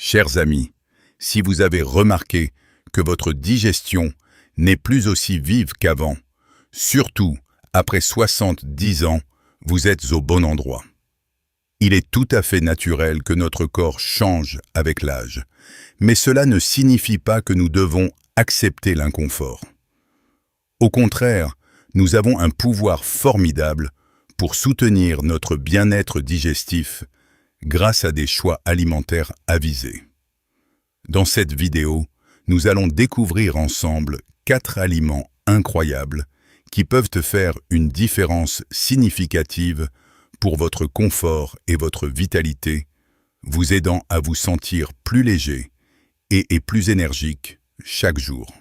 Chers amis, si vous avez remarqué que votre digestion n'est plus aussi vive qu'avant, surtout après 70 ans, vous êtes au bon endroit. Il est tout à fait naturel que notre corps change avec l'âge, mais cela ne signifie pas que nous devons accepter l'inconfort. Au contraire, nous avons un pouvoir formidable pour soutenir notre bien-être digestif grâce à des choix alimentaires avisés. Dans cette vidéo, nous allons découvrir ensemble 4 aliments incroyables qui peuvent faire une différence significative pour votre confort et votre vitalité, vous aidant à vous sentir plus léger et plus énergique chaque jour.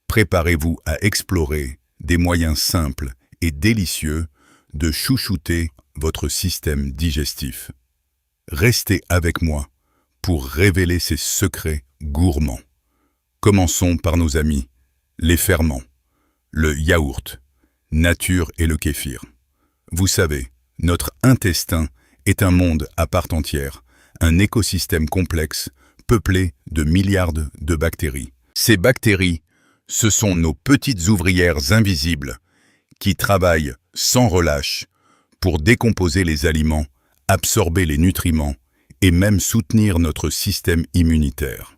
Préparez-vous à explorer des moyens simples et délicieux de chouchouter votre système digestif. Restez avec moi pour révéler ces secrets gourmands. Commençons par nos amis, les ferments, le yaourt, nature et le kéfir. Vous savez, notre intestin est un monde à part entière, un écosystème complexe peuplé de milliards de bactéries. Ces bactéries, ce sont nos petites ouvrières invisibles qui travaillent sans relâche pour décomposer les aliments, absorber les nutriments et même soutenir notre système immunitaire.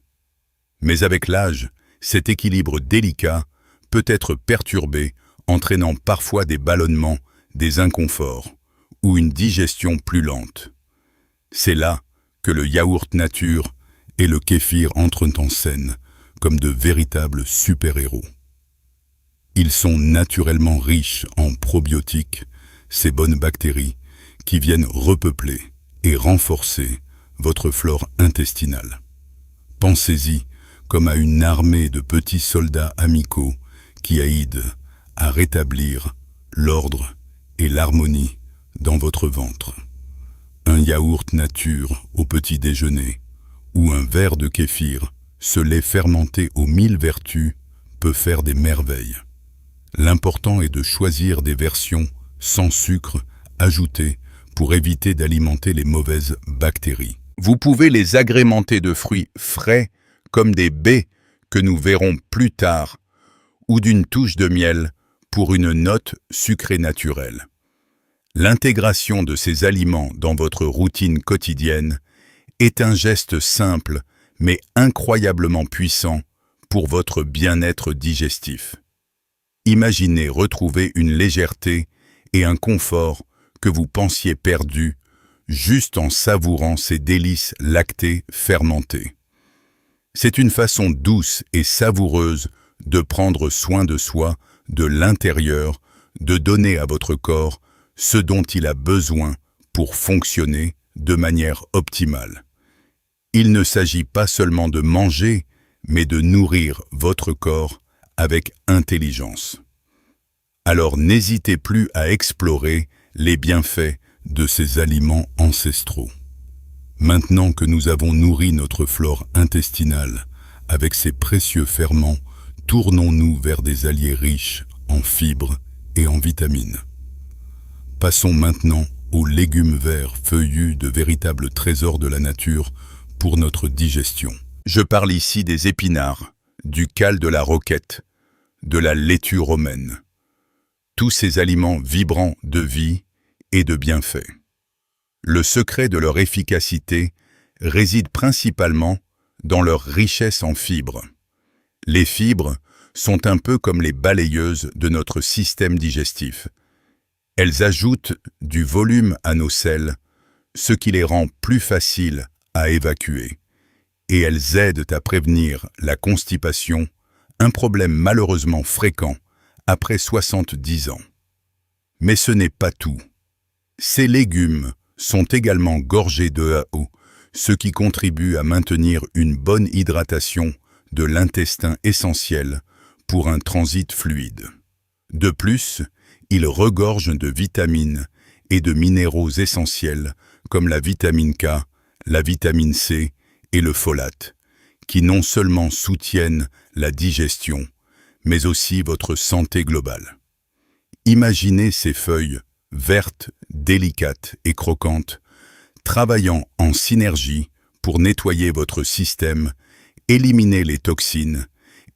Mais avec l'âge, cet équilibre délicat peut être perturbé, entraînant parfois des ballonnements, des inconforts ou une digestion plus lente. C'est là que le yaourt nature et le kéfir entrent en scène comme de véritables super-héros. Ils sont naturellement riches en probiotiques, ces bonnes bactéries qui viennent repeupler et renforcer votre flore intestinale. Pensez-y comme à une armée de petits soldats amicaux qui aident à rétablir l'ordre et l'harmonie dans votre ventre. Un yaourt nature au petit déjeuner ou un verre de kéfir, ce lait fermenté aux 1000 vertus, peut faire des merveilles. L'important est de choisir des versions sans sucre ajouté pour éviter d'alimenter les mauvaises bactéries. Vous pouvez les agrémenter de fruits frais comme des baies que nous verrons plus tard ou d'une touche de miel pour une note sucrée naturelle. L'intégration de ces aliments dans votre routine quotidienne est un geste simple mais incroyablement puissant pour votre bien-être digestif. Imaginez retrouver une légèreté et un confort que vous pensiez perdus juste en savourant ces délices lactées fermentées. C'est une façon douce et savoureuse de prendre soin de soi, de l'intérieur, de donner à votre corps ce dont il a besoin pour fonctionner de manière optimale. Il ne s'agit pas seulement de manger, mais de nourrir votre corps avec intelligence. Alors n'hésitez plus à explorer les bienfaits de ces aliments ancestraux. Maintenant que nous avons nourri notre flore intestinale avec ces précieux ferments, tournons-nous vers des alliés riches en fibres et en vitamines. Passons maintenant aux légumes verts feuillus, de véritables trésors de la nature pour notre digestion. Je parle ici des épinards, du cal de la roquette, de la laitue romaine. Tous ces aliments vibrants de vie et de bienfaits. Le secret de leur efficacité réside principalement dans leur richesse en fibres. Les fibres sont un peu comme les balayeuses de notre système digestif. Elles ajoutent du volume à nos selles, ce qui les rend plus faciles à évacuer. Et elles aident à prévenir la constipation, un problème malheureusement fréquent après 70 ans. Mais ce n'est pas tout. Ces légumes sont également gorgés de AO, ce qui contribue à maintenir une bonne hydratation de l'intestin essentiel pour un transit fluide. De plus, ils regorgent de vitamines et de minéraux essentiels comme la vitamine K, la vitamine C et le folate, qui non seulement soutiennent la digestion, mais aussi votre santé globale. Imaginez ces feuilles vertes, délicates et croquantes, travaillant en synergie pour nettoyer votre système, éliminer les toxines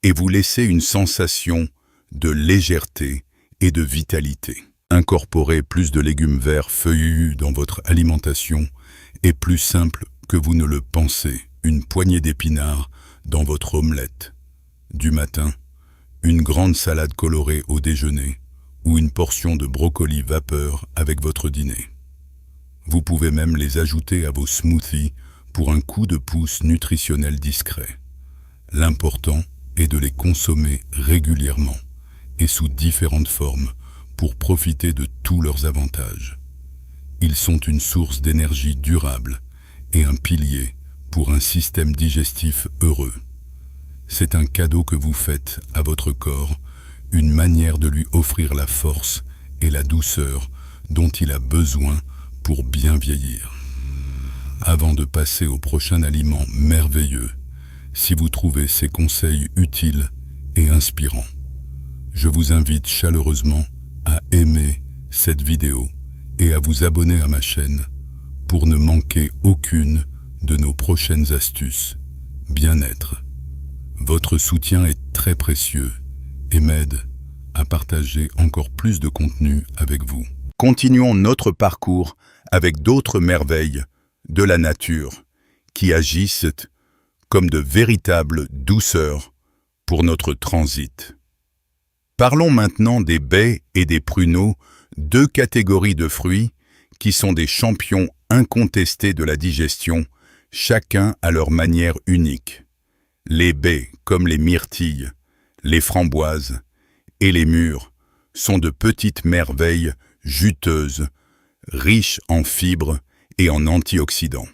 et vous laisser une sensation de légèreté et de vitalité. Incorporer plus de légumes verts feuillus dans votre alimentation est plus simple que vous ne le pensez. Une poignée d'épinards dans votre omelette du matin, une grande salade colorée au déjeuner ou une portion de brocoli vapeur avec votre dîner. Vous pouvez même les ajouter à vos smoothies pour un coup de pouce nutritionnel discret. L'important est de les consommer régulièrement et sous différentes formes pour profiter de tous leurs avantages. Ils sont une source d'énergie durable et un pilier pour un système digestif heureux. C'est un cadeau que vous faites à votre corps, une manière de lui offrir la force et la douceur dont il a besoin pour bien vieillir. Avant de passer au prochain aliment merveilleux, si vous trouvez ces conseils utiles et inspirants, je vous invite chaleureusement à aimer cette vidéo et à vous abonner à ma chaîne pour ne manquer aucune de nos prochaines astuces bien-être. Votre soutien est très précieux et m'aide à partager encore plus de contenu avec vous. Continuons notre parcours avec d'autres merveilles de la nature qui agissent comme de véritables douceurs pour notre transit. Parlons maintenant des baies et des pruneaux, deux catégories de fruits qui sont des champions incontestés de la digestion, chacun à leur manière unique. Les baies, comme les myrtilles, les framboises et les mûres, sont de petites merveilles juteuses, riches en fibres et en antioxydants.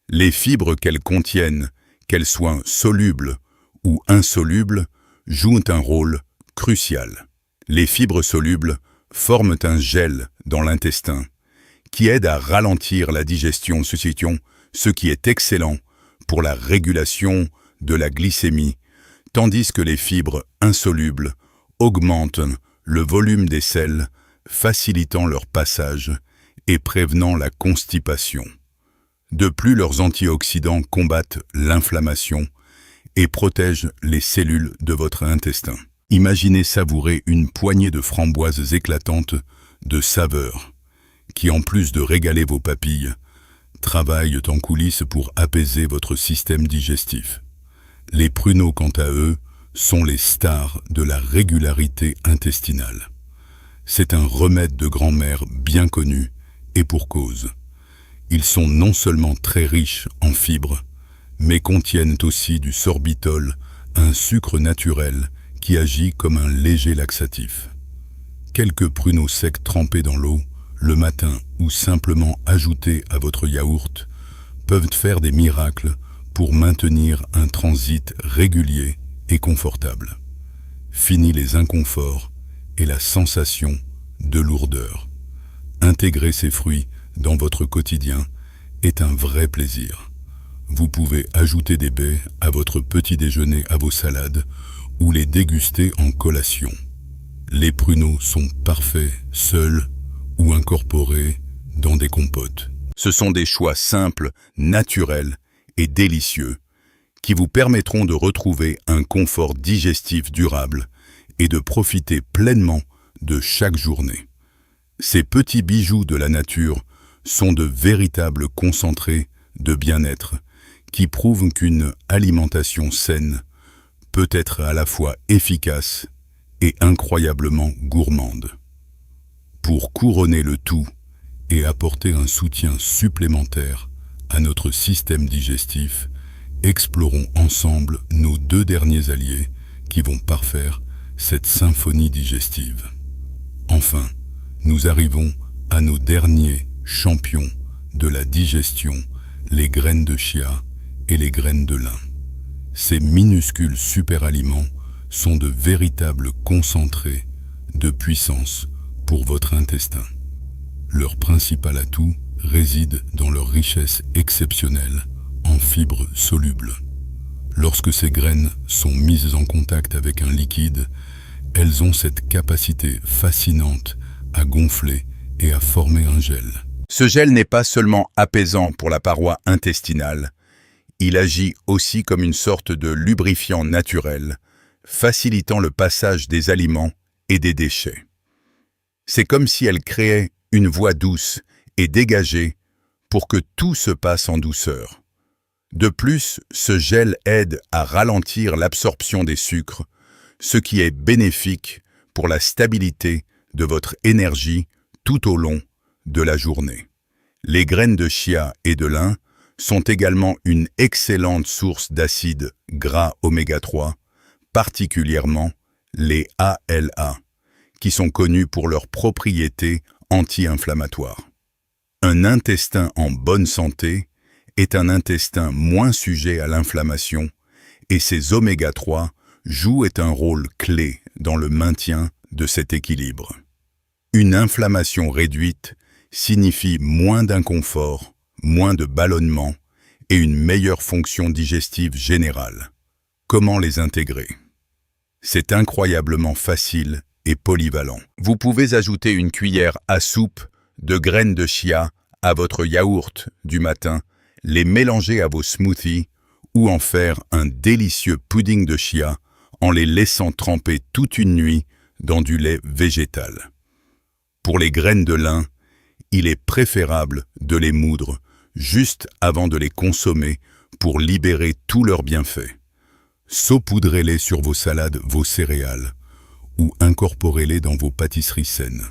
Les fibres qu'elles contiennent, qu'elles soient solubles ou insolubles, jouent un rôle crucial. Les fibres solubles forment un gel dans l'intestin qui aide à ralentir la digestion, ce qui est excellent pour la régulation de la glycémie, tandis que les fibres insolubles augmentent le volume des selles, facilitant leur passage et prévenant la constipation. De plus, leurs antioxydants combattent l'inflammation et protègent les cellules de votre intestin. Imaginez savourer une poignée de framboises éclatantes de saveur, qui en plus de régaler vos papilles, travaillent en coulisses pour apaiser votre système digestif. Les pruneaux, quant à eux, sont les stars de la régularité intestinale. C'est un remède de grand-mère bien connu, et pour cause. Ils sont non seulement très riches en fibres, mais contiennent aussi du sorbitol, un sucre naturel qui agit comme un léger laxatif. Quelques pruneaux secs trempés dans l'eau, le matin ou simplement ajoutés à votre yaourt, peuvent faire des miracles pour maintenir un transit régulier et confortable. Fini les inconforts et la sensation de lourdeur. Intégrer ces fruits dans votre quotidien est un vrai plaisir. Vous pouvez ajouter des baies à votre petit déjeuner, à vos salades, ou les déguster en collation. Les pruneaux sont parfaits seuls ou incorporés dans des compotes. Ce sont des choix simples, naturels et délicieux qui vous permettront de retrouver un confort digestif durable et de profiter pleinement de chaque journée. Ces petits bijoux de la nature sont de véritables concentrés de bien-être qui prouvent qu'une alimentation saine peut être à la fois efficace et incroyablement gourmande. Pour couronner le tout et apporter un soutien supplémentaire à notre système digestif, explorons ensemble nos deux derniers alliés qui vont parfaire cette symphonie digestive. Enfin, nous arrivons à nos derniers champions de la digestion, les graines de chia et les graines de lin. Ces minuscules superaliments sont de véritables concentrés de puissance pour votre intestin. Leur principal atout réside dans leur richesse exceptionnelle en fibres solubles. Lorsque ces graines sont mises en contact avec un liquide, elles ont cette capacité fascinante à gonfler et à former un gel. Ce gel n'est pas seulement apaisant pour la paroi intestinale, Il agit aussi comme une sorte de lubrifiant naturel, facilitant le passage des aliments et des déchets. C'est comme si elle créait une voie douce et dégagée pour que tout se passe en douceur. De plus, ce gel aide à ralentir l'absorption des sucres, ce qui est bénéfique pour la stabilité de votre énergie tout au long de la journée. Les graines de chia et de lin sont également une excellente source d'acides gras oméga 3, particulièrement les ALA, qui sont connus pour leurs propriétés anti-inflammatoires. Un intestin en bonne santé est un intestin moins sujet à l'inflammation et ces oméga 3 jouent un rôle clé dans le maintien de cet équilibre. Une inflammation réduite signifie moins d'inconfort, moins de ballonnement et une meilleure fonction digestive générale. Comment les intégrer? C'est incroyablement facile et polyvalent. Vous pouvez ajouter une cuillère à soupe de graines de chia à votre yaourt du matin, les mélanger à vos smoothies ou en faire un délicieux pudding de chia en les laissant tremper toute une nuit dans du lait végétal. Pour les graines de lin, il est préférable de les moudre juste avant de les consommer pour libérer tous leurs bienfaits. Saupoudrez-les sur vos salades, vos céréales ou incorporez-les dans vos pâtisseries saines.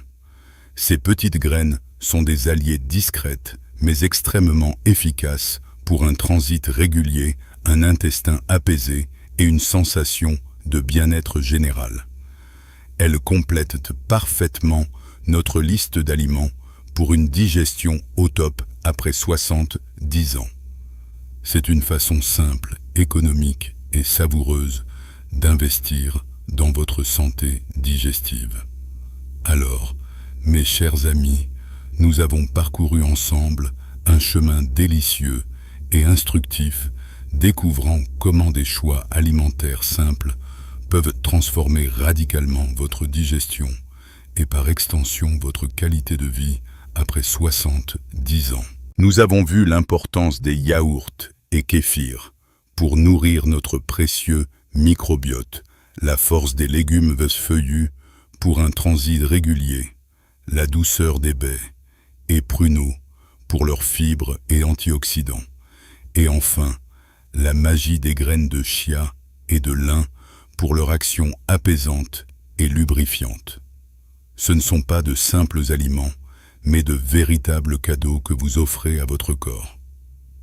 Ces petites graines sont des alliés discrètes mais extrêmement efficaces pour un transit régulier, un intestin apaisé et une sensation de bien-être général. Elles complètent parfaitement notre liste d'aliments pour une digestion au top après 70 ans. C'est une façon simple, économique et savoureuse d'investir dans votre santé digestive. Alors, mes chers amis, nous avons parcouru ensemble un chemin délicieux et instructif, découvrant comment des choix alimentaires simples peuvent transformer radicalement votre digestion et par extension votre qualité de vie après 70 ans. Nous avons vu l'importance des yaourts et kéfirs pour nourrir notre précieux microbiote, la force des légumes feuillus pour un transit régulier, la douceur des baies et pruneaux pour leurs fibres et antioxydants, et enfin la magie des graines de chia et de lin pour leur action apaisante et lubrifiante. Ce ne sont pas de simples aliments, mais de véritables cadeaux que vous offrez à votre corps.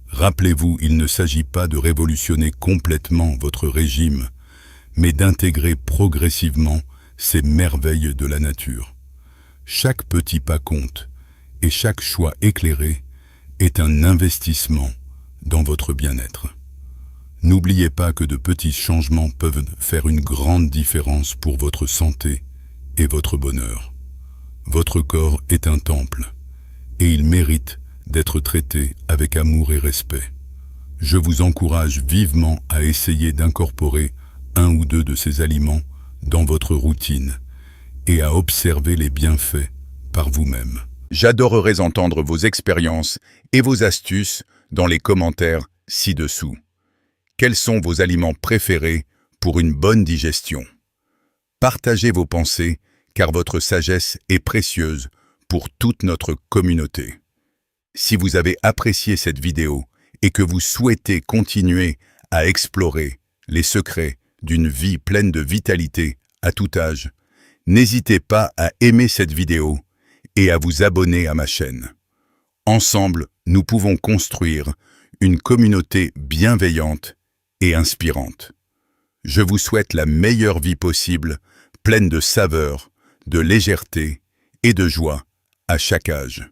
Rappelez-vous, il ne s'agit pas de révolutionner complètement votre régime, mais d'intégrer progressivement ces merveilles de la nature. Chaque petit pas compte, et chaque choix éclairé est un investissement dans votre bien-être. N'oubliez pas que de petits changements peuvent faire une grande différence pour votre santé et votre bonheur. Votre corps est un temple, et il mérite d'être traité avec amour et respect. Je vous encourage vivement à essayer d'incorporer un ou deux de ces aliments dans votre routine et à observer les bienfaits par vous-même. J'adorerais entendre vos expériences et vos astuces dans les commentaires ci-dessous. Quels sont vos aliments préférés pour une bonne digestion? Partagez vos pensées car votre sagesse est précieuse pour toute notre communauté. Si vous avez apprécié cette vidéo et que vous souhaitez continuer à explorer les secrets d'une vie pleine de vitalité à tout âge, n'hésitez pas à aimer cette vidéo et à vous abonner à ma chaîne. Ensemble, nous pouvons construire une communauté bienveillante et inspirante. Je vous souhaite la meilleure vie possible, pleine de saveurs, de légèreté et de joie à chaque âge.